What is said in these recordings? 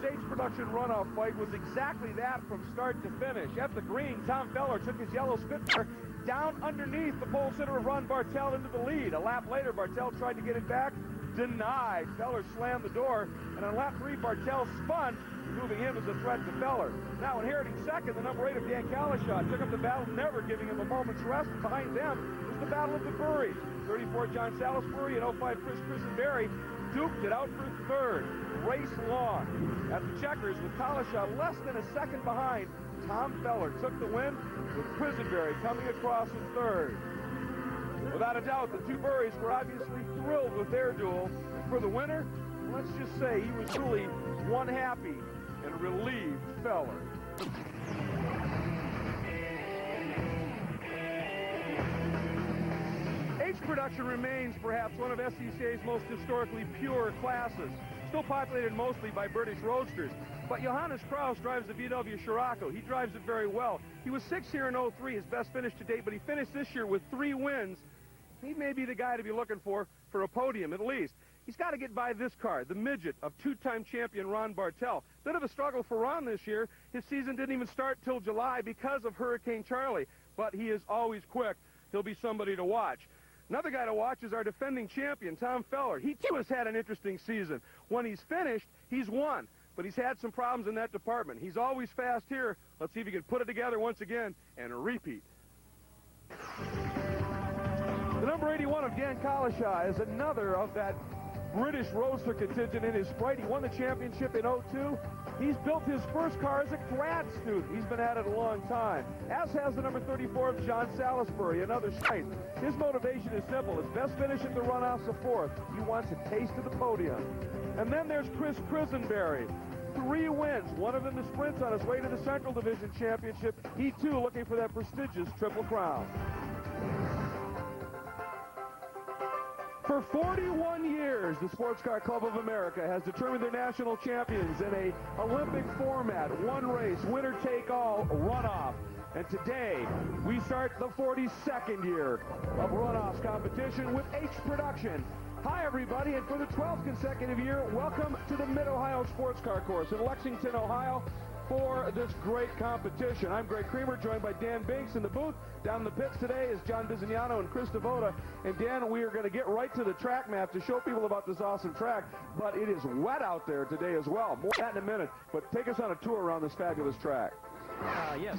H production runoff fight was exactly that from start to finish. At the green, Tom Feller took his yellow Spitfire down underneath the pole sitter of Ron Bartel into the lead. A lap later, Bartel tried to get it back. Denied. Feller slammed the door, and on lap 3, Bartel spun, moving him as a threat to Feller. Now inheriting second, the number 8 of Dan Kalashot took up the battle, never giving him a moment's rest. Behind them is the battle of the Burries. 34 John Salisbury and 05 Chris Quisenberry duked it out for third. Race long. At the checkers, with Kalashot less than a second behind, Tom Feller took the win, with Quisenberry coming across in third. Without a doubt, the two Burries were obviously thrilled with their duel. For the winner, let's just say he was truly one happy and relieved Feller. H production remains perhaps one of SCCA's most historically pure classes, still populated mostly by British roadsters. But Johannes Kraus drives the VW Scirocco. He drives it very well. He was 6th here in 03, his best finish to date, but he finished this year with 3 wins. He may be the guy to be looking for a podium, at least. He's got to get by this car, the midget of 2-time champion Ron Bartel. Bit of a struggle for Ron this year. His season didn't even start till July because of Hurricane Charlie, but he is always quick. He'll be somebody to watch. Another guy to watch is our defending champion, Tom Feller. He too has had an interesting season. When he's finished, he's won, but he's had some problems in that department. He's always fast here. Let's see if he can put it together once again and repeat. The number 81 of Dan Kalashot is another of that British roadster contingent in his sprite. He won the championship in 02. He's built his first car as a grad student. He's been at it a long time, as has the number 34 of John Salisbury, another strength. His motivation is simple. His best finish at the runoffs of 4th. He wants a taste of the podium. And then there's Chris Quisenberry. 3 wins, one of them the sprints on his way to the Central Division Championship. He, too, looking for that prestigious Triple Crown. For 41 years, the Sports Car Club of America has determined their national champions in a Olympic format, one race, winner-take-all, runoff. And today, we start the 42nd year of runoffs competition with H Production. Hi, everybody, and for the 12th consecutive year, welcome to the Mid-Ohio Sports Car Course in Lexington, Ohio, for this great competition. I'm Greg Creamer, joined by Dan Binks in the booth. Down in the pits today is John Bizignano and Chris Devoda. And Dan, we are going to get right to the track map to show people about this awesome track, but it is wet out there today as well. More on that in a minute, but take us on a tour around this fabulous track. Yes,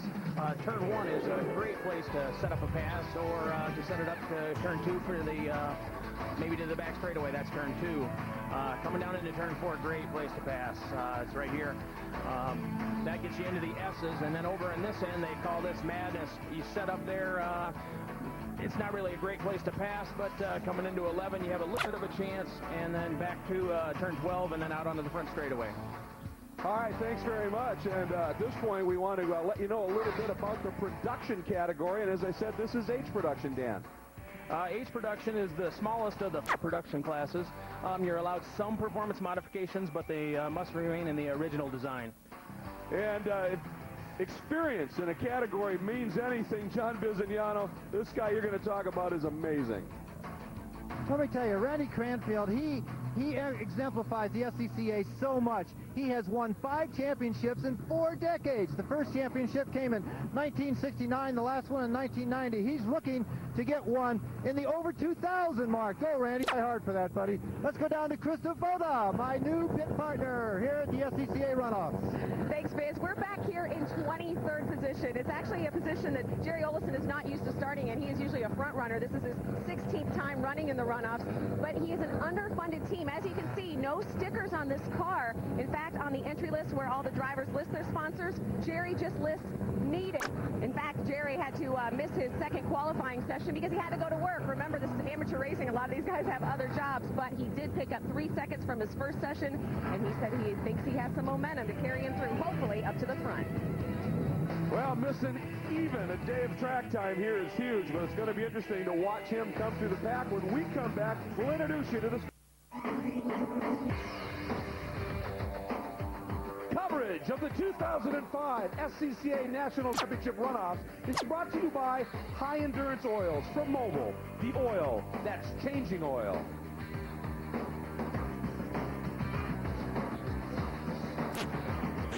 turn 1 is a great place to set up a pass, or to set it up to turn 2 for the, maybe to the back straightaway. That's turn 2. Coming down into turn 4, great place to pass. It's right here. That gets you into the S's, and then over in this end, they call this madness. You set up there, it's not really a great place to pass, but coming into 11, you have a little bit of a chance, and then back to turn 12, and then out onto the front straightaway. All right, thanks very much. And at this point, we want to let you know a little bit about the production category. And as I said, this is H Production, Dan. H Production is the smallest of the production classes. You're allowed some performance modifications, but they must remain in the original design. And if experience in a category means anything, John Bizignano, this guy you're going to talk about is amazing. Let me tell you, Randy Cranfield, he exemplifies the SCCA so much. He has won 5 championships in 4 decades. The first championship came in 1969, the last one in 1990. He's looking to get one in the over 2,000 mark. Go, Randy. Try hard for that, buddy. Let's go down to Chris Devoda, my new pit partner here at the SCCA Runoffs. Thanks, Biz. We're back here in 23rd position. It's actually a position that Jerry Olison is not used to starting in. He is usually a front runner. This is his 16th time running in the runoffs, but he is an underfunded team. As you can see, no stickers on this car. In fact, on the entry list where all the drivers list their sponsors, Jerry just lists needed. In fact, Jerry had to miss his second qualifying session because he had to go to work. Remember, this is amateur racing. A lot of these guys have other jobs, but he did pick up 3 seconds from his first session, and he said he thinks he has some momentum to carry him through, hopefully up to the front. Well, missing even a day of track time here is huge, but it's going to be interesting to watch him come through the pack. When we come back, we'll introduce you to this coverage of the 2005 SCCA National Championship Runoffs is brought to you by High Endurance Oils from Mobil, the oil that's changing oil.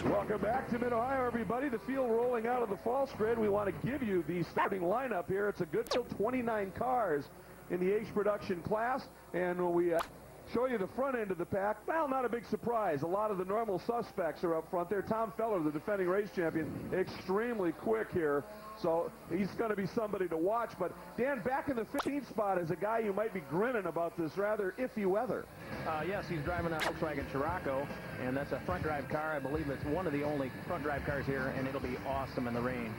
Welcome back to Mid-Ohio, everybody. The field rolling out of the false grid. We want to give you the starting lineup here. It's a good field, 29 cars in the H production class, and we show you the front end of the pack. Well, not a big surprise. A lot of the normal suspects are up front there. Tom Feller, the defending race champion, extremely quick here, so he's going to be somebody to watch. But, Dan, back in the 15th spot is a guy you might be grinning about this rather iffy weather. Yes, he's driving a Volkswagen Scirocco, and that's a front-drive car. I believe it's one of the only front-drive cars here, and it'll be awesome in the rain.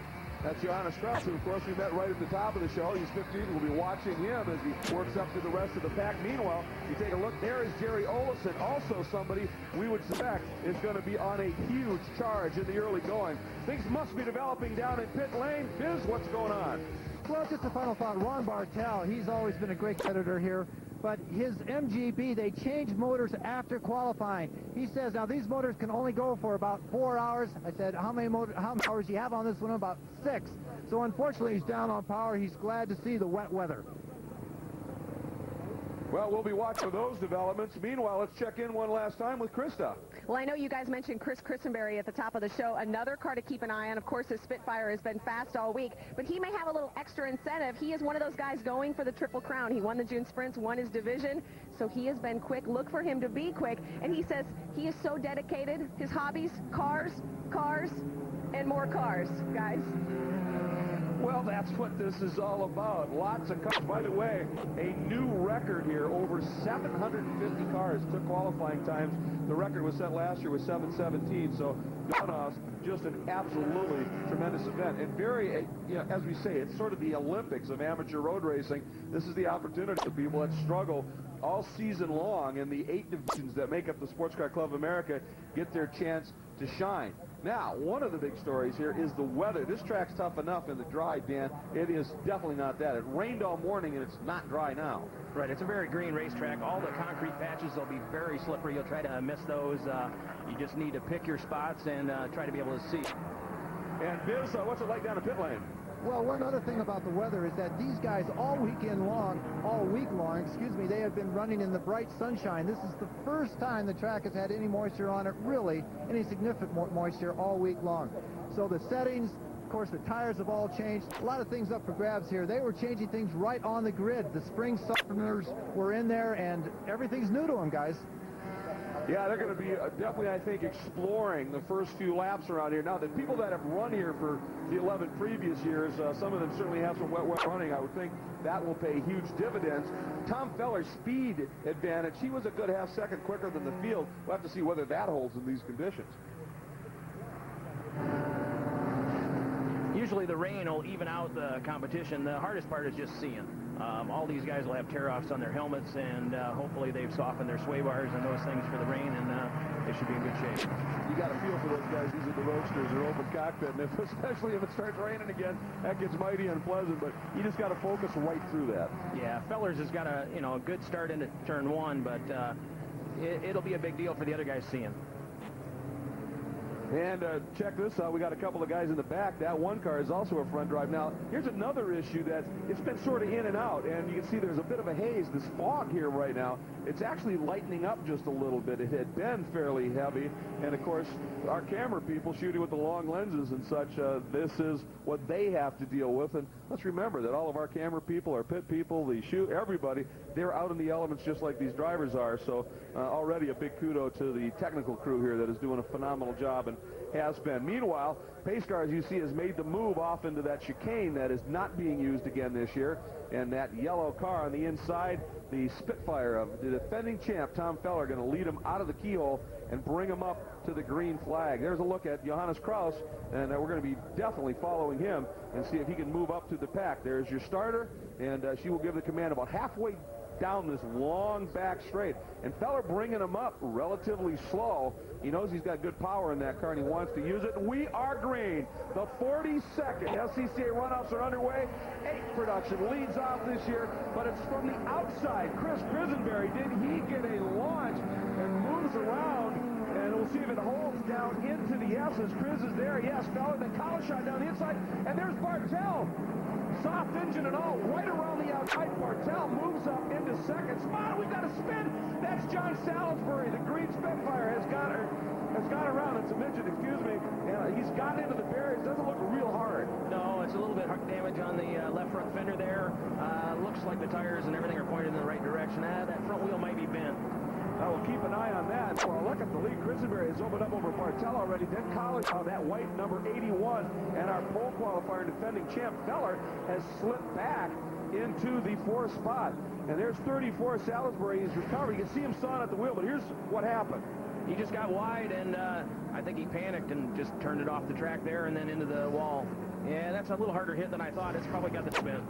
That's Johannes Strauss, who, of course, we met right at the top of the show. He's 15. We'll be watching him as he works up to the rest of the pack. Meanwhile, you take a look, there is Jerry Olesen, also somebody we would suspect is going to be on a huge charge in the early going. Things must be developing down in pit lane. Biz, what's going on? Well, just a final thought. Ron Bartel, he's always been a great competitor here, but his MGB, they changed motors after qualifying. He says, now these motors can only go for about 4 hours. I said, how many hours do you have on this one? About 6. So unfortunately, he's down on power. He's glad to see the wet weather. Well, we'll be watching those developments. Meanwhile, let's check in one last time with Krista. Well, I know you guys mentioned Chris Christenberry at the top of the show. Another car to keep an eye on. Of course, his Spitfire has been fast all week, but he may have a little extra incentive. He is one of those guys going for the Triple Crown. He won the June Sprints, won his division, so he has been quick. Look for him to be quick, and he says he is so dedicated. His hobbies, cars, and more cars, guys. Well, that's what this is all about. Lots of cars. By the way, a new record here. Over 750 cars took qualifying times. The record was set last year with 717. So, Runoffs, just an absolutely tremendous event. And very, as we say, it's sort of the Olympics of amateur road racing. This is the opportunity for people that struggle all season long, and the 8 divisions that make up the Sports Car Club of America get their chance to shine. Now, one of the big stories here is the weather. This track's tough enough in the dry, Dan. It is definitely not that. It rained all morning, and it's not dry now. Right, it's a very green racetrack. All the concrete patches will be very slippery. You'll try to miss those. You just need to pick your spots and try to be able to see. And Biz, what's it like down the pit lane? Well, one other thing about the weather is that these guys all week long, they have been running in the bright sunshine. This is the first time the track has had any moisture on it, really, any significant moisture all week long. So the settings, of course, the tires have all changed. A lot of things up for grabs here. They were changing things right on the grid. The spring softeners were in there, and everything's new to them, guys. Yeah, they're going to be definitely, I think, exploring the first few laps around here. Now, the people that have run here for the 11 previous years, some of them certainly have some wet running. I would think that will pay huge dividends. Tom Feller's speed advantage, he was a good half-second quicker than the field. We'll have to see whether that holds in these conditions. Usually the rain will even out the competition. The hardest part is just seeing. All these guys will have tear-offs on their helmets, and hopefully they've softened their sway bars and those things for the rain, and they should be in good shape. You got to feel for those guys. These are the roadsters or open cockpit, and especially if it starts raining again, that gets mighty unpleasant, but you just got to focus right through that. Yeah, Fellers has got a good start into turn 1, but it'll be a big deal for the other guys seeing. And check this out. We got a couple of guys in the back. That one car is also a front drive. Now, here's another issue that it's been sort of in and out, and you can see there's a bit of a haze, this fog here right now. It's actually lightening up just a little bit. It had been fairly heavy, and of course, our camera people shooting with the long lenses and such, this is what they have to deal with. And let's remember that all of our camera people, our pit people, everybody, they're out in the elements just like these drivers are. So already a big kudo to the technical crew here that is doing a phenomenal job and has been. Meanwhile, Pace Car, as you see, has made the move off into that chicane that is not being used again this year. And that yellow car on the inside, the Spitfire of the defending champ, Tom Feller, going to lead him out of the keyhole and bring him up to the green flag. There's a look at Johannes Kraus, and we're going to be definitely following him and see if he can move up to the pack. There's your starter, and she will give the command about halfway down this long back straight. And Feller bringing him up relatively slow. He knows he's got good power in that car, and he wants to use it. We are green. The 42nd SCCA Runoffs are underway. 8 production leads off this year, but it's from the outside. Chris Christenberry, did he get a launch and moves around? And we'll see if it holds down into the S's. Chris is there. Yes, Feller, the collar shot down the inside. And there's Bartel. Soft engine and all, right around the outside. Bartel moves up into second spot. We've got a spin. That's John Salisbury. The green Spitfire has got around. And it's a midget, excuse me. And he's got into the barriers. Doesn't look real hard. No, it's a little bit hard damage on the left front fender there. Looks like the tires and everything are pointed in the right direction. That front wheel might be bent. We'll keep an eye on that. Well, look at the lead. Christenberry has opened up over Bartel already. Then College on that white number 81. And our pole qualifier and defending champ Feller has slipped back into the 4th spot. And there's 34 Salisbury. He's recovering. You can see him sawing at the wheel, but here's what happened. He just got wide, and I think he panicked and just turned it off the track there and then into the wall. Yeah, that's a little harder hit than I thought. It's probably got the spin.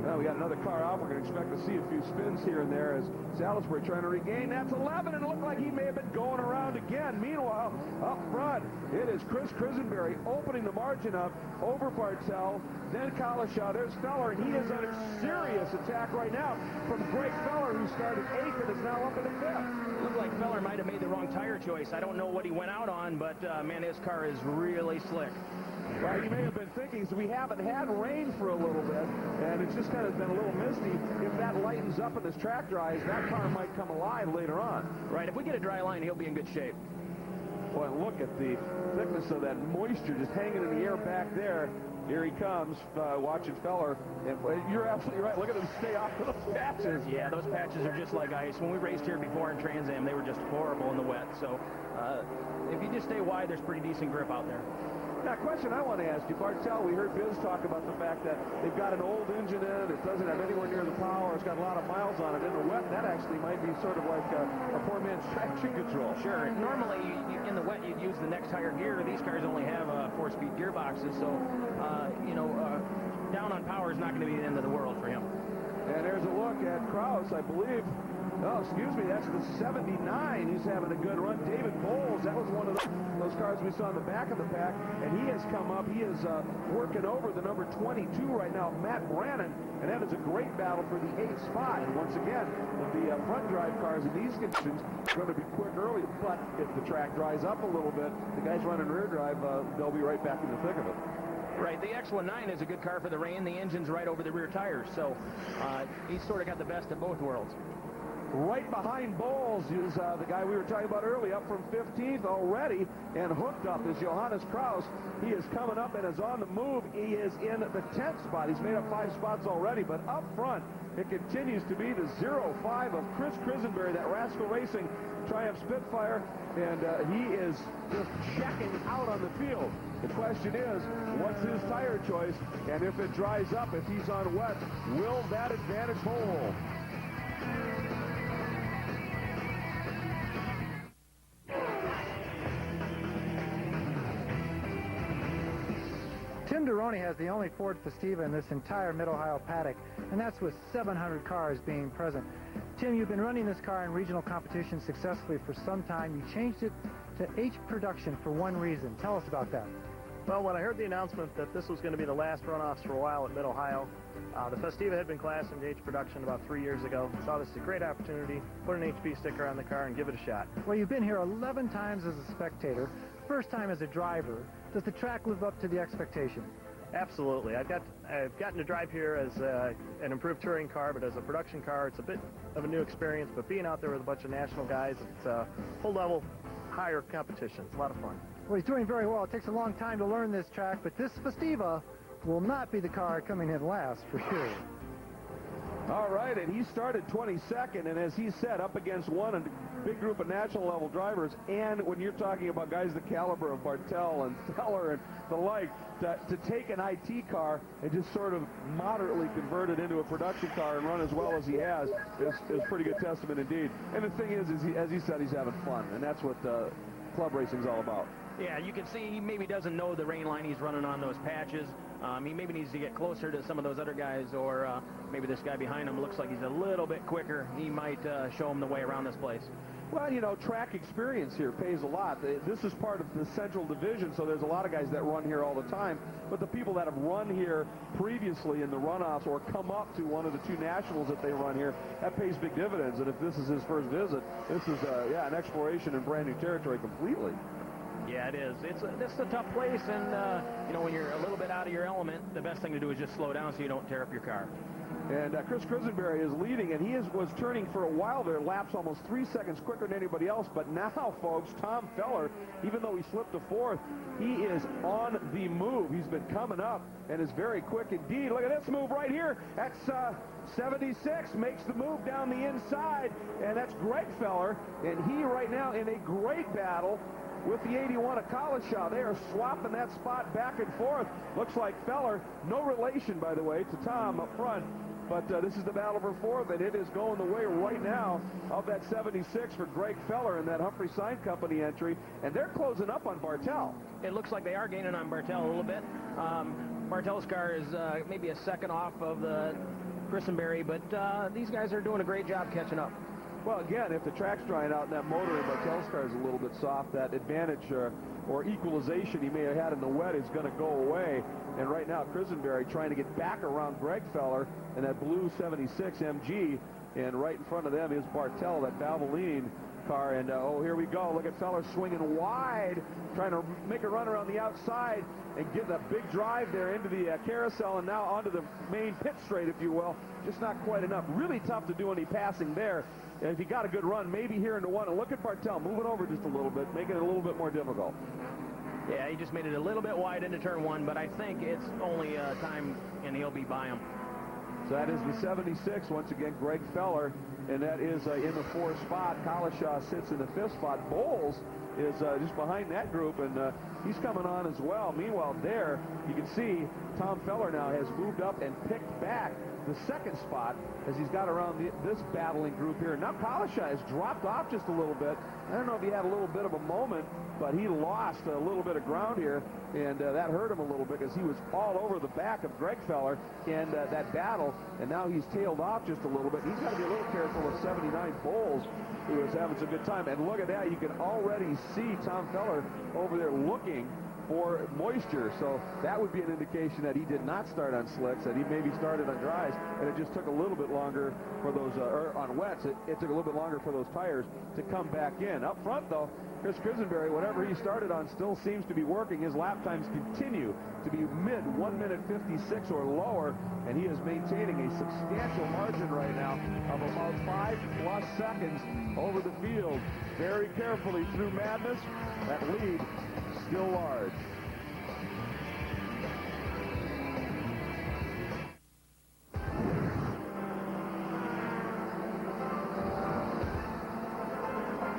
Well, we got another car out. We're going to expect to see a few spins here and there as Salisbury trying to regain. That's 11, and it looked like he may have been going around again. Meanwhile, up front, it is Chris Christenberry opening the margin up over Bartel, then Collishaw. There's Feller, and he is on a serious attack right now from Greg Feller, who started 8th and is now up in the 5th. Looked like Feller might have made the wrong tire choice. I don't know what he went out on, but, man, his car is really slick. Well, you may have been thinking, so we haven't had rain for a little bit, and it's just kind of been a little misty. If that lightens up and this track dries, that car might come alive later on. Right, if we get a dry line, he'll be in good shape. Boy, look at the thickness of that moisture just hanging in the air back there. Here he comes, watching Feller. And you're absolutely right. Look at him stay off of those patches. Yeah, those patches are just like ice. When we raced here before in Trans Am, they were just horrible in the wet. So if you just stay wide, there's pretty decent grip out there. Now, question I want to ask you, Bartel, we heard Biz talk about the fact that they've got an old engine in, it doesn't have anywhere near the power, it's got a lot of miles on it. In the wet, that actually might be sort of like a poor man's traction control. Sure. Normally, in the wet, you'd use the next higher gear. These cars only have 4-speed gearboxes, so, down on power is not going to be the end of the world for him. And there's a look at Krause, I believe. Oh, excuse me, that's the 79. He's having a good run. David Bowles, that was one of those cars we saw in the back of the pack, and he has come up. He is working over the number 22 right now, Matt Brannon, and that is a great battle for the 8th spot. And once again, the front drive cars in these conditions are going to be quick early, but if the track dries up a little bit, the guys running rear drive, they'll be right back in the thick of it. Right, the X19 is a good car for the rain. The engine's right over the rear tires, so he's sort of got the best of both worlds. Right behind Bowles is the guy we were talking about earlier, up from 15th already, and hooked up is Johannes Krause. He is coming up and is on the move. He is in the 10th spot. He's made up 5 spots already, but up front, it continues to be the 0-5 of Chris Christenberry, that Rascal Racing Triumph Spitfire, and he is just checking out on the field. The question is, what's his tire choice? And if it dries up, if he's on wet, will that advantage hold? Tim Deroni has the only Ford Festiva in this entire Mid-Ohio paddock, and that's with 700 cars being present. Tim, you've been running this car in regional competition successfully for some time. You changed it to H production for one reason. Tell us about that. Well, when I heard the announcement that this was going to be the last runoffs for a while at Mid-Ohio, the Festiva had been classed into H production about 3 years ago. I saw this as a great opportunity, put an HB sticker on the car and give it a shot. Well, you've been here 11 times as a spectator, first time as a driver. Does the track live up to the expectation? Absolutely. I've gotten to drive here as an improved touring car, but as a production car, it's a bit of a new experience. But being out there with a bunch of national guys, it's a full level, higher competition. It's a lot of fun. Well, he's doing very well. It takes a long time to learn this track, but this Festiva will not be the car coming in last for sure. All right, and he started 22nd, and as he said, up against a big group of national level drivers, and when you're talking about guys the caliber of Bartel and Feller and the like, to take an IT car and just sort of moderately convert it into a production car and run as well as he has is pretty good testament indeed. And the thing is as he said, he's having fun, and that's what club racing's all about. Yeah, you can see he maybe doesn't know the rain line he's running on those patches. He maybe needs to get closer to some of those other guys, or maybe this guy behind him looks like he's a little bit quicker. He might show him the way around this place. Well, you know, track experience here pays a lot. This is part of the Central Division, so there's a lot of guys that run here all the time. But the people that have run here previously in the runoffs or come up to one of the 2 nationals that they run here, that pays big dividends. And if this is his first visit, this is, an exploration in brand new territory completely. Yeah, it is. It's a tough place, and, when you're a little bit out of your element, the best thing to do is just slow down so you don't tear up your car. And Chris Krisenberry is leading, and he was turning for a while there, laps almost 3 seconds quicker than anybody else. But now, folks, Tom Feller, even though he slipped to fourth, he is on the move. He's been coming up and is very quick indeed. Look at this move right here. That's 76, makes the move down the inside, and that's Greg Feller. And he right now in a great battle with the 81 of Collishaw. They are swapping that spot back and forth. Looks like Feller, no relation, by the way, to Tom up front. But this is the battle for fourth, and it is going the way right now of that 76 for Greg Feller in that Humphrey Sign Company entry. And they're closing up on Bartel. It looks like they are gaining on Bartel a little bit. Bartel's car is maybe a second off of the Krisenberry, but these guys are doing a great job catching up. Well, again, if the track's drying out and that motor in Bartel's car is a little bit soft, that advantage or equalization he may have had in the wet is going to go away. And right now, Krisenberry trying to get back around Greg Feller in that blue 76 MG. And right in front of them is Bartel, that Valvoline car. And, oh, here we go. Look at Feller swinging wide, trying to make a run around the outside and get a big drive there into the carousel and now onto the main pit straight, if you will. Just not quite enough. Really tough to do any passing there. And if he got a good run, maybe here into one. And look at Bartel, move it over just a little bit, make it a little bit more difficult. Yeah, he just made it a little bit wide into turn one, but I think it's only time, and he'll be by him. So that is the 76, once again, Greg Feller, and that is in the fourth spot. Collishaw sits in the fifth spot. Bowles is just behind that group, and he's coming on as well. Meanwhile, there, you can see Tom Feller now has moved up and picked back the second spot as he's got around this battling group here. Now Collishaw has dropped off just a little bit. I don't know if he had a little bit of a moment, but he lost a little bit of ground here, and that hurt him a little bit because he was all over the back of Greg Feller in that battle, and now he's tailed off just a little bit. He's got to be a little careful of 79 Bowles, who is having some good time. And look at that. You can already see Tom Feller over there looking for moisture, so that would be an indication that he did not start on slicks, that he maybe started on dries, and it just took a little bit longer for those, or on wets, it took a little bit longer for those tires to come back in. Up front, though, Chris Krisenberry, whatever he started on still seems to be working. His lap times continue to be mid 1 minute 56 or lower, and he is maintaining a substantial margin right now of about 5+ seconds over the field. Very carefully through madness. That lead still large.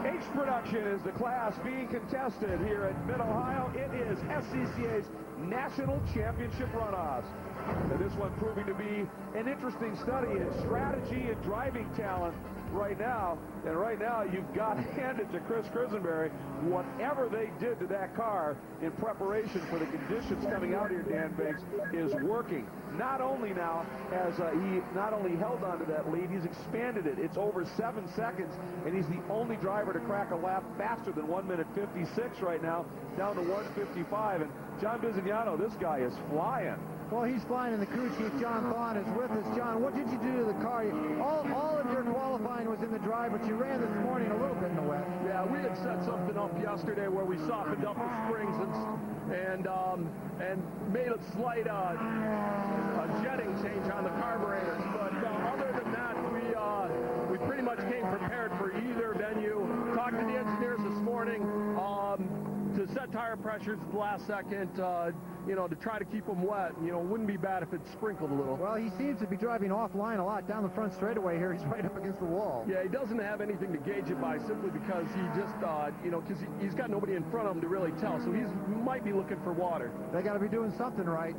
H production is the class being contested here at Mid-Ohio. It is SCCA's National Championship Runoffs. And this one proving to be an interesting study in strategy and driving talent right now. And right now, you've got to hand it to Chris Krisenberry. Whatever they did to that car in preparation for the conditions coming out here, Dan Banks, is working. Not only now has he not only held on to that lead, he's expanded it. It's over 7 seconds, and he's the only driver to crack a lap faster than 1 minute 56 right now, down to 1:55. And John Bizignano, this guy is flying. Well, he's flying in the crew chief. John Thon is with us. John, what did you do to the car? All of your qualifying was in the dry, but you ran this morning a little bit in the wet. Yeah, we had set something up yesterday where we softened up the springs and made a slight jetting change on the carburetors. But other than that, we pretty much came prepared for either venue. Talked to the engineers this morning to set tire pressures at the last second. To try to keep them wet. Wouldn't be bad if it sprinkled a little. Well, he seems to be driving offline a lot down the front straightaway here. He's right up against the wall. Yeah, he doesn't have anything to gauge it by simply because he just, because he's got nobody in front of him to really tell. So he might be looking for water. They got to be doing something right.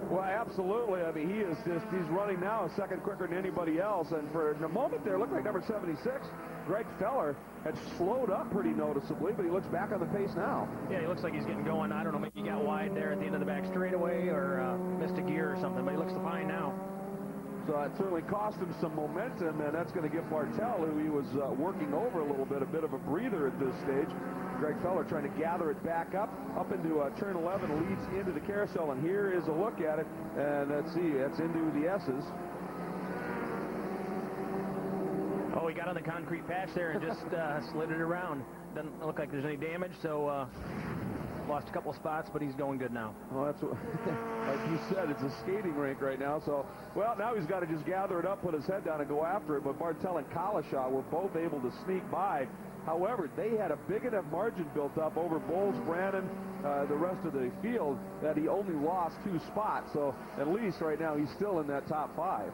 Well, absolutely. I mean, he's running now a second quicker than anybody else. And for a moment there, it looked like number 76, Greg Feller, had slowed up pretty noticeably, but he looks back on the pace now. Yeah, he looks like he's getting going. I don't know, maybe he got wide there at the end of the back straightaway or missed a gear or something, but he looks fine now. So it certainly cost him some momentum, and that's going to give Bartel, who he was working over a little bit, a bit of a breather at this stage. Greg Feller trying to gather it back up into turn 11, leads into the carousel, and here is a look at it. And let's see, that's into the S's. Oh, he got on the concrete patch there and just slid it around. Doesn't look like there's any damage, so Lost a couple spots, but he's going good now. Well, that's what, like you said, it's a skating rink right now. So, well, now he's got to just gather it up, put his head down, and go after it. But Bartel and Kalashaw were both able to sneak by. However, they had a big enough margin built up over Bowles, Brannon, the rest of the field, that he only lost 2 spots. So at least right now he's still in that top 5.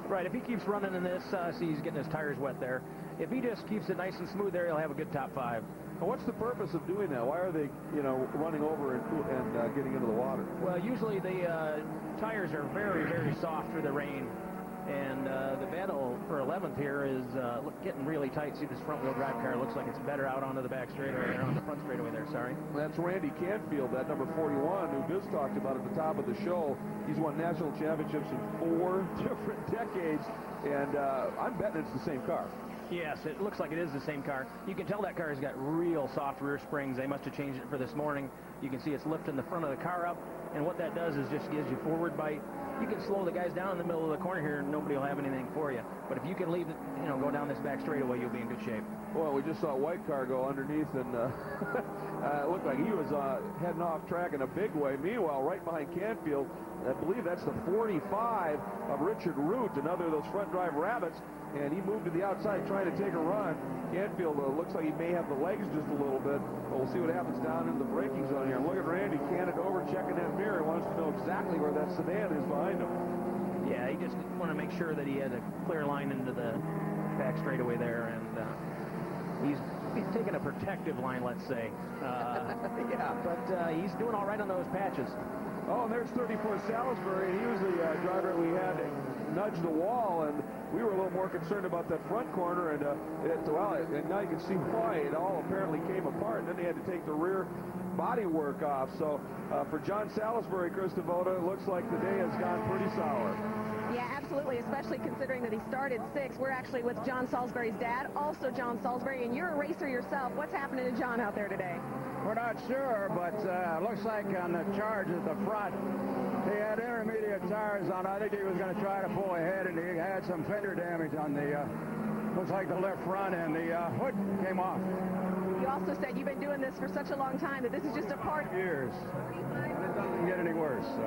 Right, if he keeps running in this, see, he's getting his tires wet there. If he just keeps it nice and smooth there, he'll have a good top 5. Now, what's the purpose of doing that? Why are they, running over and getting into the water? Well, usually the tires are very, very soft through the rain. And the battle for 11th here is getting really tight. See, this front-wheel drive car looks like it's better out onto the back straightaway, or on the front straightaway there, sorry. That's Randy Canfield, that number 41, who Biz talked about at the top of the show. He's won national championships in 4 different decades, and I'm betting it's the same car. Yes, it looks like it is the same car. You can tell that car has got real soft rear springs. They must have changed it for this morning. You can see it's lifting the front of the car up, and what that does is just gives you forward bite. You can slow the guys down in the middle of the corner here, and nobody will have anything for you. But if you can leave it, go down this back straightaway, you'll be in good shape. Well, we just saw a white car go underneath, and it looked like he was heading off track in a big way. Meanwhile, right behind Canfield, I believe that's the 45 of Richard Root, another of those front drive rabbits, and he moved to the outside trying to take a run. Canfield looks like he may have the legs just a little bit, but we'll see what happens down in the braking zone here. Look at Randy canted over, checking that mirror. He wants to know exactly where that sedan is behind him. Yeah, he just wanted to make sure that he had a clear line into the back straightaway there, and he's taking a protective line, let's say. Yeah, but he's doing all right on those patches. Oh, and there's 34 Salisbury, and he was the driver we had nudge the wall, and we were a little more concerned about that front corner, and and now you can see why it all apparently came apart, and then they had to take the rear bodywork off. So for John Salisbury, Chris DeVota, it looks like the day has gone pretty sour. Yeah, absolutely, especially considering that he started 6th. We're actually with John Salisbury's dad, also John Salisbury, and you're a racer yourself. What's happening to John out there today? We're not sure, but looks like on the charge at the front, he had intermediate tires on. I think he was going to try to pull ahead, and he had some fender damage on the, looks like the left front, and the hood came off. You also said you've been doing this for such a long time that this is just a part. Years. And it doesn't get any worse. So.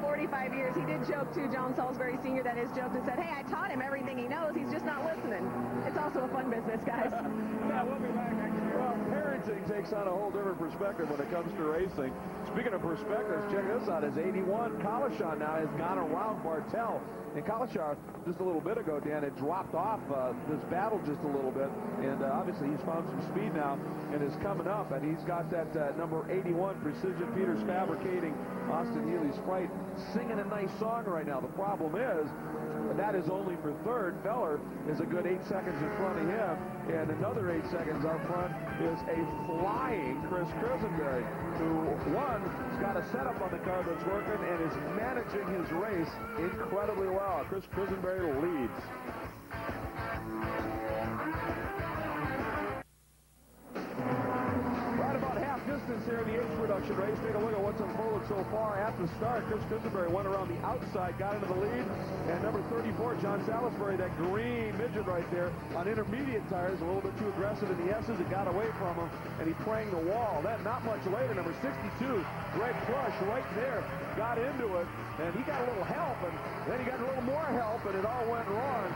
45 years. He did joke, too, John Salisbury Sr., that has joked and said, hey, I taught him everything he knows. He's just not listening. It's also a fun business, guys. Yeah, we'll be back. Well, parenting takes on a whole different perspective when it comes to racing. Speaking of perspectives, check this out. His 81 Kalashaw now has gone around Bartel. And Kalashaw, just a little bit ago, Dan, had dropped off this battle just a little bit. And obviously he's found some speed now and is coming up. And he's got that number 81 Precision Peters Fabricating Austin Healy Sprite singing a nice song right now. The problem is, that is only for 3rd. Feller is a good 8 seconds in front of him. And another 8 seconds out front is a flying Chris Krisenberry, who, one, has got a setup on the car that's working and is managing his race incredibly well. Chris Krisenberry leads. Right about half distance here in the age production race. Take a look at what's unfolded so far at the start. Chris Krisenberry went around the outside, got into the lead, and number 34, John Salisbury, that green midget right there, on intermediate tires, a little bit too aggressive in the S's. It got away from him, and he pranged the wall. Then, not much later, number 62, Greg Plush, right there, got into it, and he got a little help, and then he got a little more help, and it all went wrong.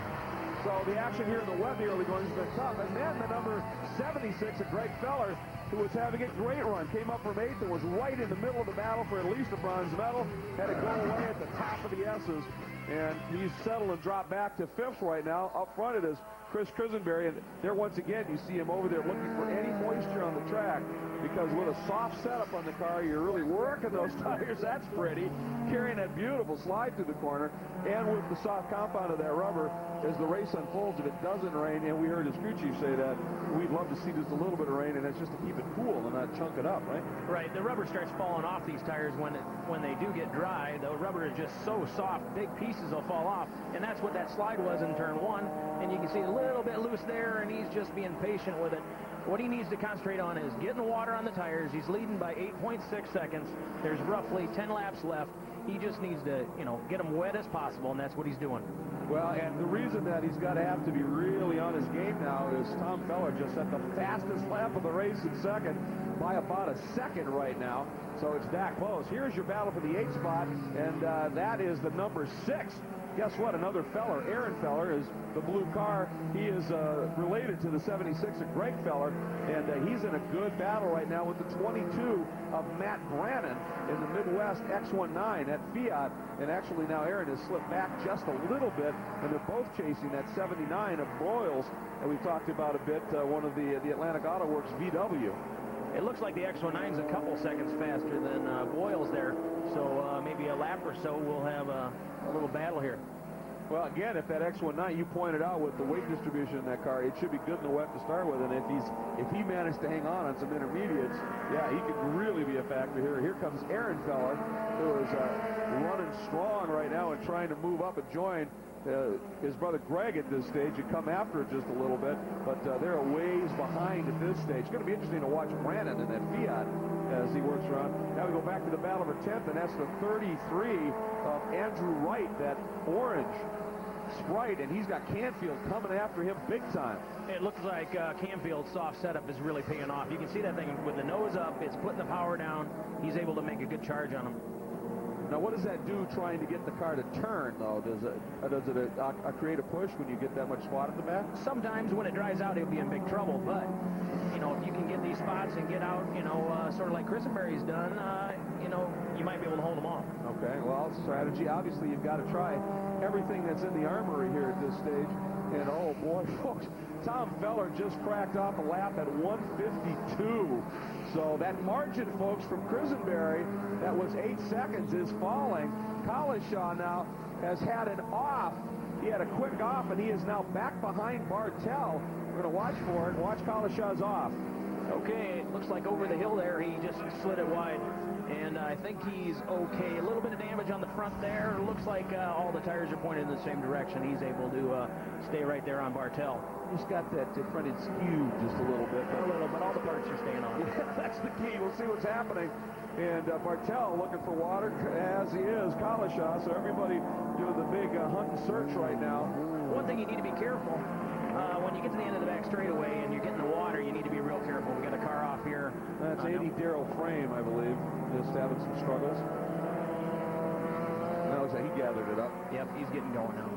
So the action here in the wet, the early going has been tough. And then the number 76 of Greg Feller, who was having a great run, came up from 8th and was right in the middle of the battle for at least a bronze medal. Had to go away at the top of the S's. And he's settled and dropped back to 5th right now. Up front it is Chris Krisenberry. And there once again, you see him over there looking for any moisture on the track. Because with a soft setup on the car, you're really working those tires. That's pretty. Carrying that beautiful slide through the corner. And with the soft compound of that rubber, as the race unfolds, if it doesn't rain, and we heard his crew chief say that, we'd love to see just a little bit of rain, and that's just to keep it cool and not chunk it up, right? Right. The rubber starts falling off these tires when they do get dry. The rubber is just so soft, big pieces will fall off, and that's what that slide was in turn 1. And you can see a little bit loose there, and he's just being patient with it. What he needs to concentrate on is getting water on the tires. He's leading by 8.6 seconds. There's roughly 10 laps left. He just needs to, get them wet as possible, and that's what he's doing. Well, and the reason that he's got to have to be really on his game now is Tom Feller just set the fastest lap of the race in second by about a second right now. So it's that close. Here's your battle for the 8th spot, and that is the number 6. Guess what? Another Feller, Aaron Feller, is the blue car. He is related to the 76 of Greg Feller, and he's in a good battle right now with the 22 of Matt Brannon in the Midwest X19 at Fiat. And actually now Aaron has slipped back just a little bit, and they're both chasing that 79 of Broyles that we talked about a bit, one of the Atlantic Auto Works VW. It looks like the X19's a couple seconds faster than Boyles there, so maybe a lap or so we'll have a little battle here. Well, again, if that X19 you pointed out with the weight distribution in that car, it should be good in the wet to start with, and if he managed to hang on some intermediates, yeah, he could really be a factor here. Here comes Aaron Feller, who is running strong right now and trying to move up and join his brother Greg at this stage and come after it just a little bit, but they're a ways behind at this stage. It's going to be interesting to watch Brannon in that Fiat as he works around. Now we go back to the battle for 10th, and that's the 33 of Andrew Wright, that orange Sprite, and he's got Canfield coming after him big time. It looks like Canfield's soft setup is really paying off. You can see that thing with the nose up. It's putting the power down. He's able to make a good charge on him. Now, what does that do trying to get the car to turn, though? Does it create a push when you get that much squat at the back? Sometimes when it dries out, he'll be in big trouble. But, you know, if you can get these spots and get out, you know, sort of like Christenberry's done, you know, you might be able to hold them off. Okay, well, strategy. Obviously, you've got to try everything that's in the armory here at this stage. And, oh, boy, folks, Tom Feller just cracked off a lap at 152. So that margin, folks, from Christenberry, that was 8 seconds, is falling. Collishaw now has had an off. He had a quick off, and he is now back behind Bartel. We're going to watch for it. Watch Collishaw's off. Okay, it looks like over the hill there, he just slid it wide. And I think he's okay. A little bit of damage on the front there. It looks like all the tires are pointed in the same direction. He's able to stay right there on Bartel. He's got that front end skewed just a little bit. A little, but all the parts are staying on. Yeah, that's the key. We'll see what's happening. And Bartel looking for water, as he is. Collishaw, so everybody doing the big hunt and search right now. One thing you need to be careful. When you get to the end of the back straightaway and you're getting the water, you need to be real careful. We got a car off here. That's 80 Darrell Frame, I believe, just having some struggles. That looks like he gathered it up. Yep, he's getting going now.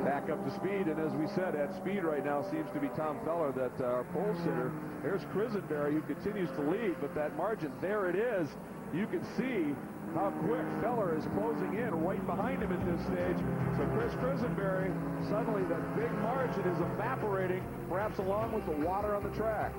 Back up to speed, and as we said, at speed right now seems to be Tom Feller, that our pole sitter. There's Christenberry, who continues to lead, but that margin, there it is. You can see how quick Feller is closing in right behind him at this stage. So Chris Christenberry, suddenly that big margin is evaporating, perhaps along with the water on the track.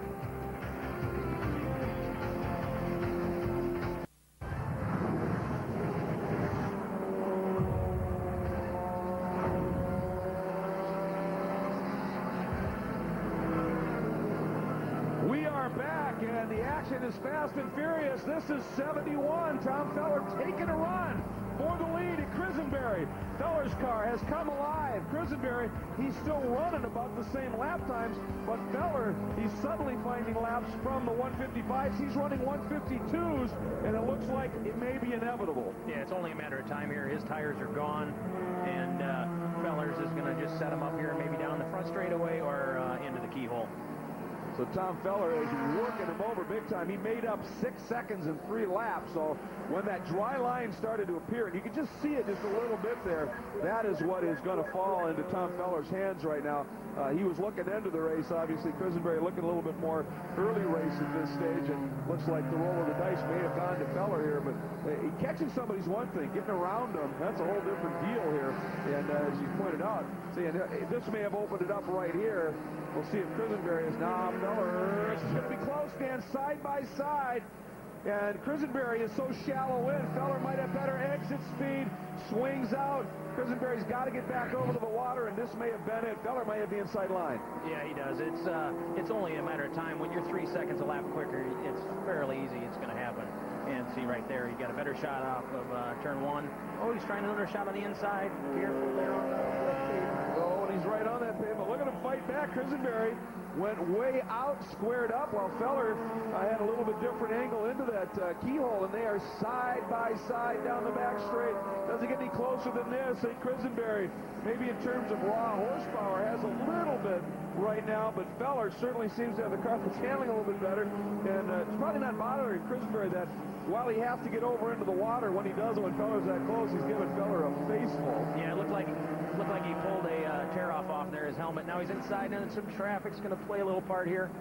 We are back, and the action is fast and furious. This is 71. Tom Feller taking a run for the lead at Christenberry. Feller's car has come alive. Christenberry, he's still running about the same lap times, but Feller, he's suddenly finding laps from the 155s. He's running 152s, and it looks like it may be inevitable. Yeah, it's only a matter of time here. His tires are gone, and Feller's is going to just set him up here, maybe down the front straightaway or into the keyhole. So Tom Feller is working him over big time. He made up 6 seconds in 3 laps. So when that dry line started to appear, and you can just see it just a little bit there, that is what is going to fall into Tom Feller's hands right now. He was looking into the race, obviously. Christenberry looking a little bit more early race at this stage, and looks like the roll of the dice may have gone to Feller here. But catching somebody's one thing. Getting around them, that's a whole different deal here. And as you pointed out, see, this may have opened it up right here. We'll see if Christenberry is now. Feller, it's going to be close, Dan, side by side. And Christenberry is so shallow in. Feller might have better exit speed. Swings out. Christenberry's got to get back over to the water, and this may have been it. Feller might have the inside line. Yeah, he does. It's only a matter of time. When you're 3 seconds a lap quicker, it's fairly easy. It's going to happen. And see right there, he got a better shot off of turn 1. Oh, he's trying another shot on the inside. Careful there on the left. Oh, and he's right on that pavement. Look at him fight back. Quisenberry went way out, squared up, while Feller had a little bit different angle into that keyhole, and they are side by side down the back straight. Doesn't get any closer than this. And Quisenberry, maybe in terms of raw horsepower, has a little bit right now, but Feller certainly seems to have the car that's handling a little bit better, and it's probably not bothering Quisenberry that while he has to get over into the water, when he does it, when Feller's that close, he's giving Feller a faceful. Yeah, it looked like he pulled a tear-off off there, his helmet. Now he's inside, and some traffic's going to play a little part here.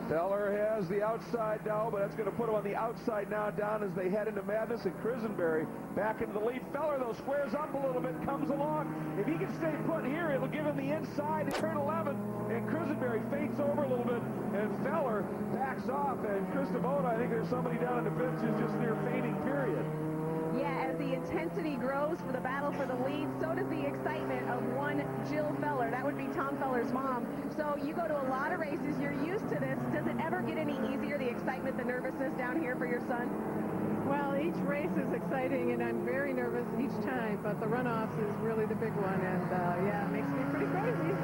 Feller has the outside now, but that's going to put him on the outside now down as they head into madness, and Quisenberry back into the lead. Feller, though, squares up a little bit, comes along. If he can stay put here, it'll give him the inside in turn 11, and Quisenberry faints over a little bit, and Feller backs off, and Chris DeVoto, I think there's somebody down in the fence who's just near fainting, period. Yeah, as the intensity grows for the battle for the lead, so does the excitement of one Jill Feller. That would be Tom Feller's mom. So you go to a lot of races, you're used to this. Does it ever get any easier, the excitement, the nervousness down here for your son? Well, each race is exciting, and I'm very nervous each time, but the runoffs is really the big one, and yeah, it makes me pretty crazy.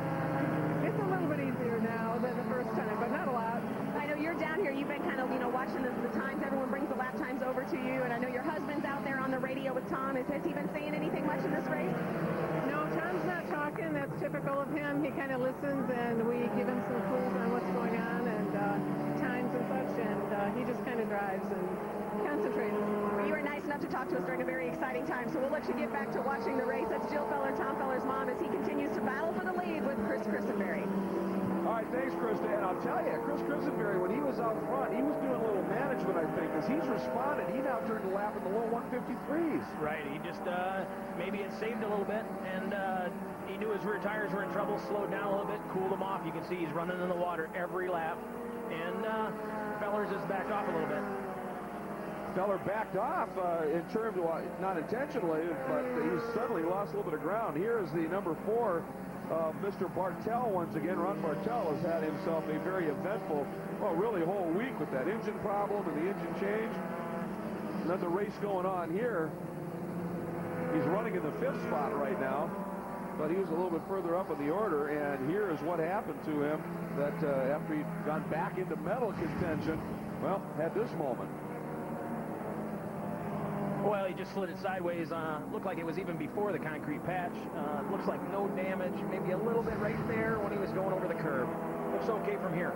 It's a little bit easier now than the first time, but not a lot. I know you're down here. You've been kind of, watching the times. Everyone brings the lap times over to you, and I know your husband's out there on the radio with Tom. Has he been saying anything much in this race? No, Tom's not talking. That's typical of him. He kind of listens, and we give him some clues on what's going on and times and such, and he just kind of drives and concentrates. Well, you were nice enough to talk to us during a very exciting time, so we'll let you get back to watching the race. That's Jill Feller, Tom Feller's mom, as he continues to battle for the lead with Chris Quisenberry. All right, thanks, Krista. And I'll tell you, Chris Quisenberry, when he was out front, he was doing a little management, I think, as he's responded. He now turned the lap in the low 153s. Right, he just, maybe it saved a little bit, and he knew his rear tires were in trouble, slowed down a little bit, cooled them off. You can see he's running in the water every lap, and Feller's just backed off a little bit. Feller backed off in terms of, not intentionally, but he suddenly lost a little bit of ground. Here is the number 4, Mr. Bartel once again. Ron Bartel has had himself a very eventful, well, really whole week with that engine problem and the engine change. Another race going on here. He's running in the 5th spot right now, but he was a little bit further up in the order, and here is what happened to him that after he'd gone back into medal contention, well, had this moment. Well, he just slid it sideways. Looked like it was even before the concrete patch. Looks like no damage, maybe a little bit right there when he was going over the curb. Looks okay from here.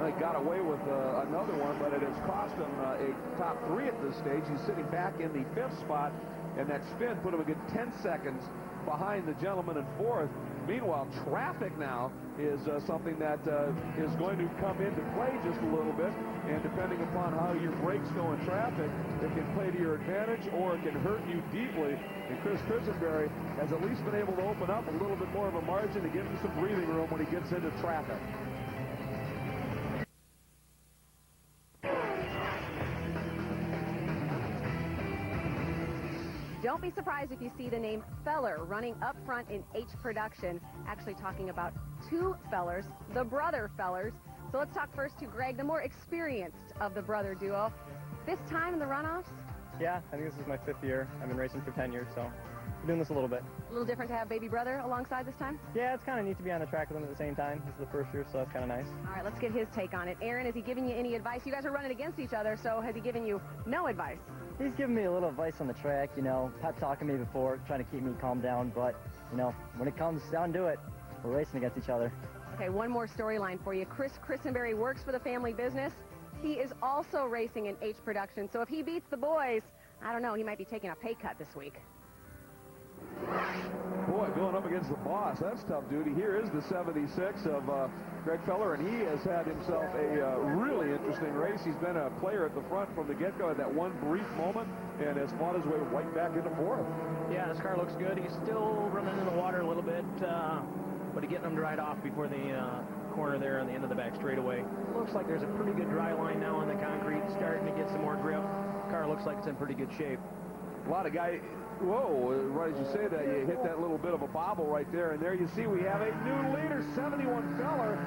They got away with another one, but it has cost him a top 3 at this stage. He's sitting back in the 5th spot, and that spin put him a good 10 seconds behind the gentleman in 4th. Meanwhile, traffic now is something that is going to come into play just a little bit, and depending upon how your brakes go in traffic, it can play to your advantage or it can hurt you deeply. And Chris Quisenberry has at least been able to open up a little bit more of a margin to give him some breathing room when he gets into traffic. Don't be surprised if you see the name Feller running up front in H production. Actually talking about 2 Fellers, the brother Fellers. So let's talk first to Greg, the more experienced of the brother duo. This time in the runoffs? Yeah, I think this is my 5th year. I've been racing for 10 years, so I'm doing this a little bit. A little different to have baby brother alongside this time? Yeah, it's kind of neat to be on the track with him at the same time. This is the first year, so that's kind of nice. All right, let's get his take on it. Aaron, has he given you any advice? You guys are running against each other, so has he given you no advice? He's given me a little advice on the track, pep talking me before, trying to keep me calm down, but, when it comes down to it, we're racing against each other. Okay, one more storyline for you. Chris Quisenberry works for the family business. He is also racing in H production, so if he beats the boys, I don't know, he might be taking a pay cut this week. Boy, going up against the boss, that's tough duty. Here is the 76 of Greg Feller, and he has had himself a really interesting race. He's been a player at the front from the get-go at that one brief moment, and has fought his way right back into 4th. Yeah, this car looks good. He's still running in the water a little bit, but he's getting them dried off before the corner there on the end of the back straightaway. Looks like there's a pretty good dry line now on the concrete, starting to get some more grip. Car looks like it's in pretty good shape. A lot of guys, whoa, right as you say that, you hit that little bit of a bobble right there, and there you see we have a new leader, 71 Feller.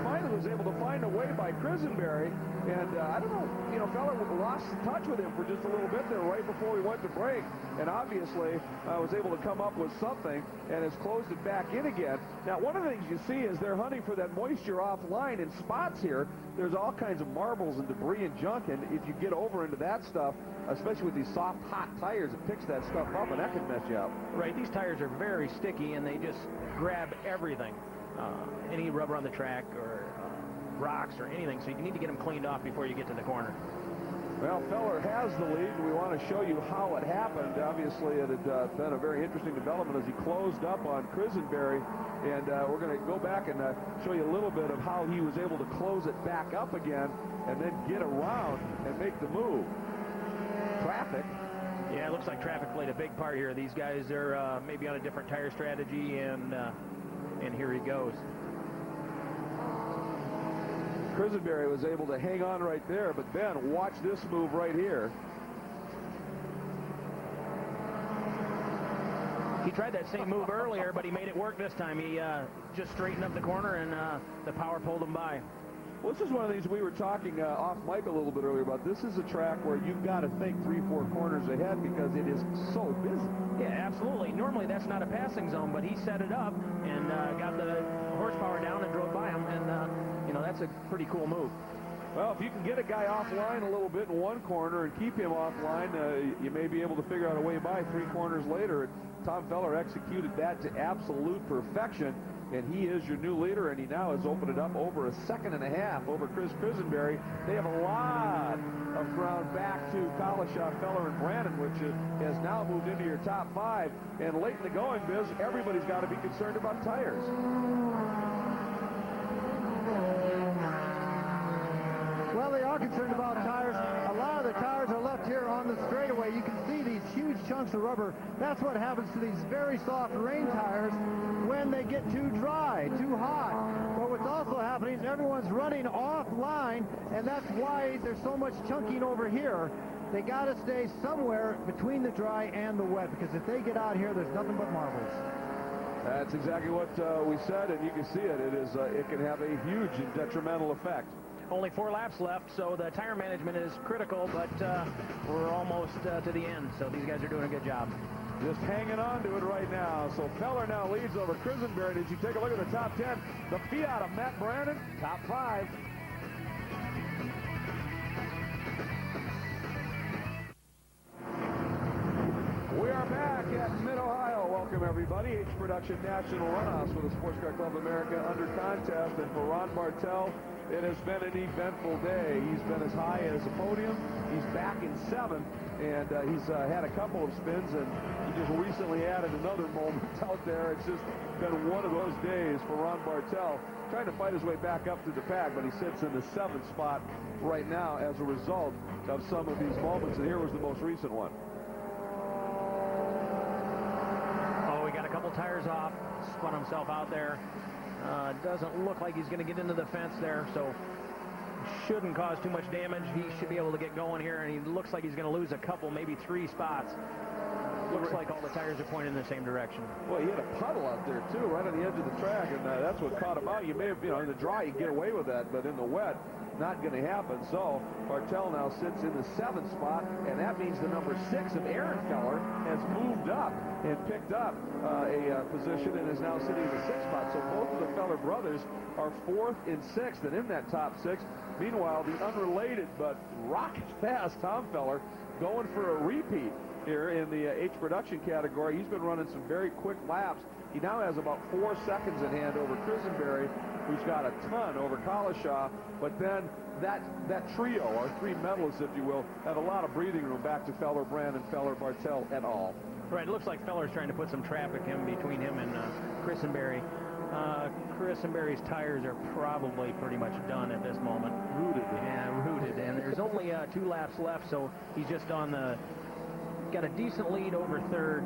Finally, was able to find a way by Krisenberry, and I don't know, Feller lost touch with him for just a little bit there right before we went to break, and obviously was able to come up with something and has closed it back in again. Now, one of the things you see is they're hunting for that moisture offline in spots here. There's all kinds of marbles and debris and junk, and if you get over into that stuff, especially with these soft, hot tires, it picks that stuff up, and that can mess you up. Right, these tires are very sticky, and they just grab everything. Any rubber on the track or rocks or anything, so you need to get them cleaned off before you get to the corner. Well, Feller has the lead. We want to show you how it happened. Obviously, it had been a very interesting development as he closed up on Krisenberry, and we're going to go back and show you a little bit of how he was able to close it back up again and then get around and make the move. Traffic. Yeah, it looks like traffic played a big part here. These guys are maybe on a different tire strategy, and here he goes. Krisenberry was able to hang on right there, but then watch this move right here. He tried that same move earlier, but he made it work this time. He just straightened up the corner, and the power pulled him by. Well, this is one of these we were talking off mic a little bit earlier about. This is a track where you've got to think 3-4 corners ahead because it is so busy. Yeah, absolutely. Normally that's not a passing zone, but he set it up and got the horsepower down and drove by him, and that's a pretty cool move. Well, if you can get a guy offline a little bit in one corner and keep him offline, you may be able to figure out a way by 3 corners later. Tom Feller executed that to absolute perfection, and he is your new leader, and he now has opened it up over 1.5 seconds over Chris Krisenberry. They have a lot of ground back to Collishaw, Feller, and Brandon, which has now moved into your top 5. And late in the going, Biz, everybody's got to be concerned about tires. Well, they are concerned about tires. A lot of the tires are left here on the straightaway. You can see these huge chunks of rubber. That's what happens to these very soft rain tires when they get too dry, too hot. But what's also happening is everyone's running offline, and that's why there's so much chunking over here. They got to stay somewhere between the dry and the wet, because if they get out here, there's nothing but marbles. That's exactly what we said, and you can see it. It can have a huge and detrimental effect. Only 4 laps left, so the tire management is critical, but we're almost to the end, so these guys are doing a good job. Just hanging on to it right now. So Feller now leads over Krisenberry. As you take a look at the top 10, the Fiat of Matt Brandon, top 5. We are back at Mid-Ohio. Welcome, everybody. H Production National Runoffs for the Sports Car Club of America under contest. And for Ron Bartel, it has been an eventful day. He's been as high as a podium. He's back in 7th, and he's had a couple of spins, and he just recently added another moment out there. It's just been one of those days for Ron Bartel, trying to fight his way back up to the pack, but he sits in the 7th spot right now as a result of some of these moments, and here was the most recent one. Oh, he got a couple tires off, spun himself out there. Doesn't look like he's going to get into the fence there, so shouldn't cause too much damage. He should be able to get going here, and he looks like he's going to lose a couple, maybe 3 spots. Looks like all the tires are pointing in the same direction. Well, he had a puddle out there, too, right on the edge of the track, and that's what caught him out. You may have, in the dry, you get away with that, but in the wet, not going to happen. So Bartel now sits in the 7th spot, and that means the number 6 of Aaron Feller has moved up and picked up a position and is now sitting in the 6th spot. So both of the Feller brothers are 4th and 6th, and in that top 6. Meanwhile, the unrelated but rocket-fast Tom Feller going for a repeat here in the H production category. He's been running some very quick laps. He now has about 4 seconds in hand over Krisenberry, who's got a ton over Collishaw. But then that trio, or 3 medalists, if you will, have a lot of breathing room back to Feller, Brandon, Feller, Bartel, et al. Right, it looks like Feller's trying to put some traffic in between him and Krisenberry. Krisenberry's tires are probably pretty much done at this moment. Rooted. Yeah, rooted. And there's only 2 laps left, so he's just on got a decent lead over 3rd,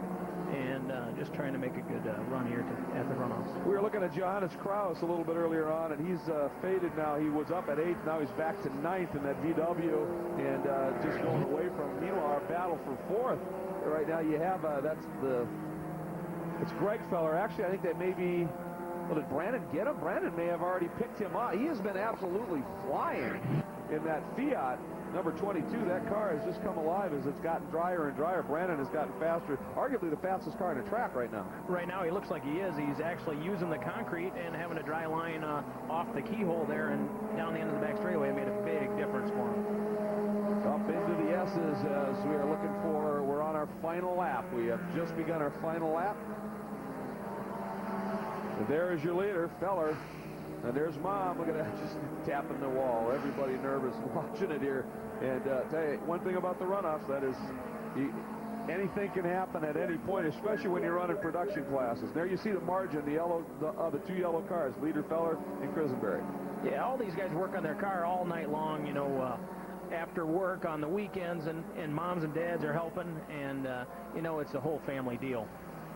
and just trying to make a good run here at the runoffs. We were looking at Johannes Kraus a little bit earlier on, and he's faded now. He was up at 8th, now he's back to 9th in that VW, and just going away from him. Meanwhile, our battle for 4th. Right now you have, it's Greg Feller. Actually, I think that may be Well, did Brandon get him? Brandon may have already picked him up. He has been absolutely flying in that Fiat. Number 22, that car has just come alive as it's gotten drier and drier. Brandon has gotten faster, arguably the fastest car in the track right now. Right now, he looks like he is. He's actually using the concrete and having a dry line off the keyhole there and down the end of the back straightaway. It made a big difference for him. Up into the S's as we are looking for, we're on our final lap. We have just begun our final lap. And there is your leader, Feller. And there's Mom. Look at that, just tapping the wall. Everybody nervous watching it here. And tell you, one thing about the runoffs, that is, anything can happen at any point, especially when you're running production classes. There you see the margin, the two yellow cars, leader Feller and Krisenberry. Yeah, all these guys work on their car all night long, you know, after work on the weekends, and moms and dads are helping, and, you know, it's a whole family deal.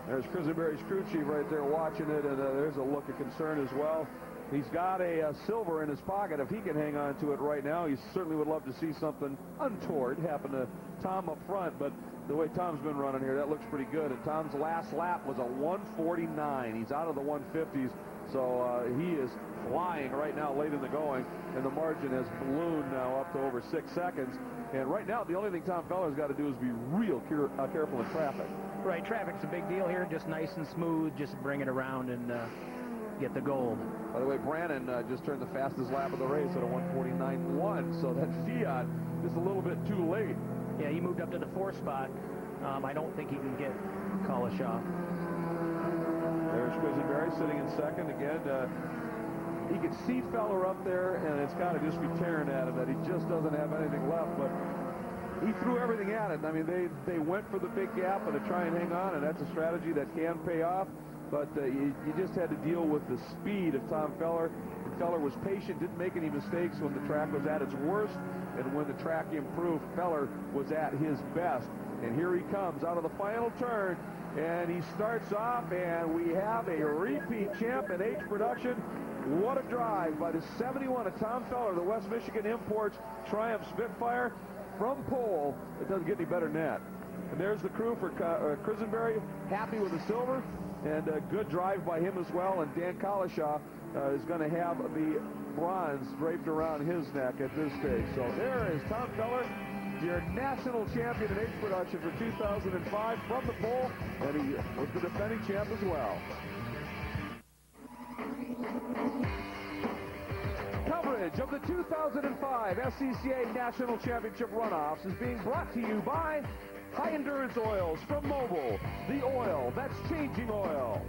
There's Krisenberry's crew chief right there watching it, and there's a look of concern as well. He's got a silver in his pocket. If he can hang on to it right now, he certainly would love to see something untoward happen to Tom up front. But the way Tom's been running here, that looks pretty good. And Tom's last lap was a 1:49. He's out of the 150s, so he is flying right now late in the going. And the margin has ballooned now up to over 6 seconds. And right now, the only thing Tom Feller's got to do is be real careful in traffic. Right, traffic's a big deal here. Just nice and smooth. Just bring it around and get the gold. By the way, Brandon just turned the fastest lap of the race at a 1:49.1, so that Fiat is a little bit too late. Yeah, he moved up to the 4th spot. I don't think he can get Kalashaw. There's Quisenberry sitting in second again. He could see Feller up there, and it's got to just be tearing at him that he just doesn't have anything left, but he threw everything at it. I mean, they went for the big gap and to try and hang on, and that's a strategy that can pay off. But you just had to deal with the speed of Tom Feller. And Feller was patient, didn't make any mistakes when the track was at its worst. And when the track improved, Feller was at his best. And here he comes out of the final turn. And he starts off, and we have a repeat champ in H production. What a drive by the 71 of Tom Feller, the West Michigan Imports Triumph Spitfire from pole. It doesn't get any better than that. And there's the crew for Krisenberry, happy with the silver. And a good drive by him as well. And Dan Kalashaw is going to have the bronze draped around his neck at this stage. So there is Tom Feller, your national champion in H production for 2005 from the pole. And he was the defending champ as well. Coverage of the 2005 SCCA National Championship Runoffs is being brought to you by High Endurance Oils from Mobil, the oil that's changing oil.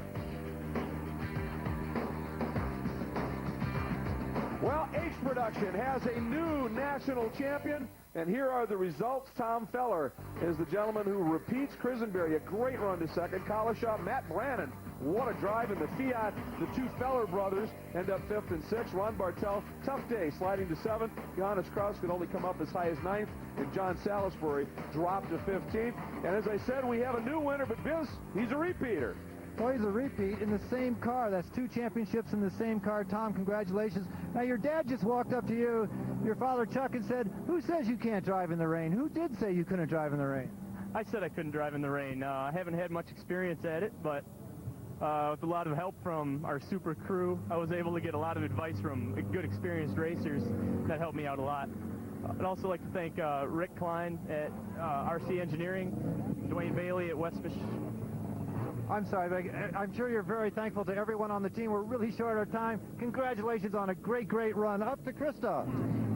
Well, H Production has a new national champion, and here are the results. Tom Feller is the gentleman who repeats. Krisenberry, a great run to second. Kalashaw, Matt Brannon, what a drive in the Fiat. The two Feller brothers end up 5th and 6th. Ron Bartel, tough day, sliding to 7th. Johannes Kraus could only come up as high as 9th. And John Salisbury dropped to 15th. And as I said, we have a new winner, but Biz, he's a repeater. Well, he's a repeat in the same car. That's 2 championships in the same car. Tom, congratulations. Now, your dad just walked up to you, your father Chuck, and said, who says you can't drive in the rain? Who did say you couldn't drive in the rain? I said I couldn't drive in the rain. I haven't had much experience at it, but with a lot of help from our super crew, I was able to get a lot of advice from good, experienced racers that helped me out a lot. I'd also like to thank Rick Klein at RC Engineering, Dwayne Bailey at West Michigan. I'm sorry, but I'm sure you're very thankful to everyone on the team. We're really short of time. Congratulations on a great, great run. Up to Krista.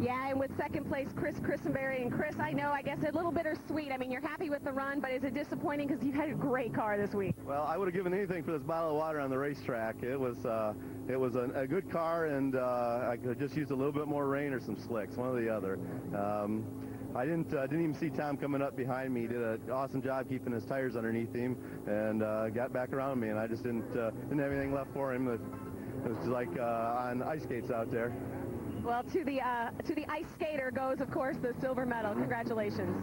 Yeah, and with second place, Chris Krisenberry. And Chris, I know, I guess a little bittersweet. I mean, you're happy with the run, but is it disappointing because you had a great car this week? Well, I would have given anything for this bottle of water on the racetrack. It was a good car, and I could just use a little bit more rain or some slicks, one or the other. I didn't even see Tom coming up behind me. He did an awesome job keeping his tires underneath him, and got back around me, and I just didn't have anything left for him. It was like on ice skates out there. Well, to the ice skater goes, of course, the silver medal. Congratulations.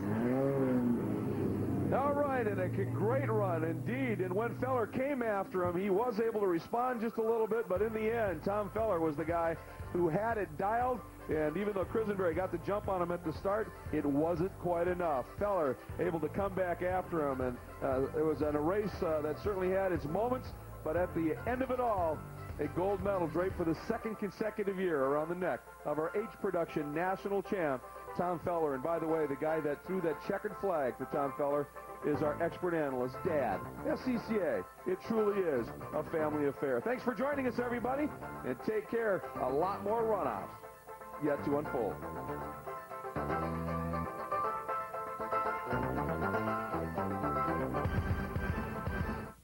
All right, and a great run indeed. And when Feller came after him, he was able to respond just a little bit, but in the end, Tom Feller was the guy who had it dialed. And even though Krisenberry got the jump on him at the start, it wasn't quite enough. Feller able to come back after him, and it was in a race that certainly had its moments, but at the end of it all, a gold medal draped for the second consecutive year around the neck of our H Production national champ, Tom Feller. And by the way, the guy that threw that checkered flag for Tom Feller is our expert analyst, Dad. SCCA, it truly is a family affair. Thanks for joining us, everybody, and take care. A lot more runoffs yet to unfold.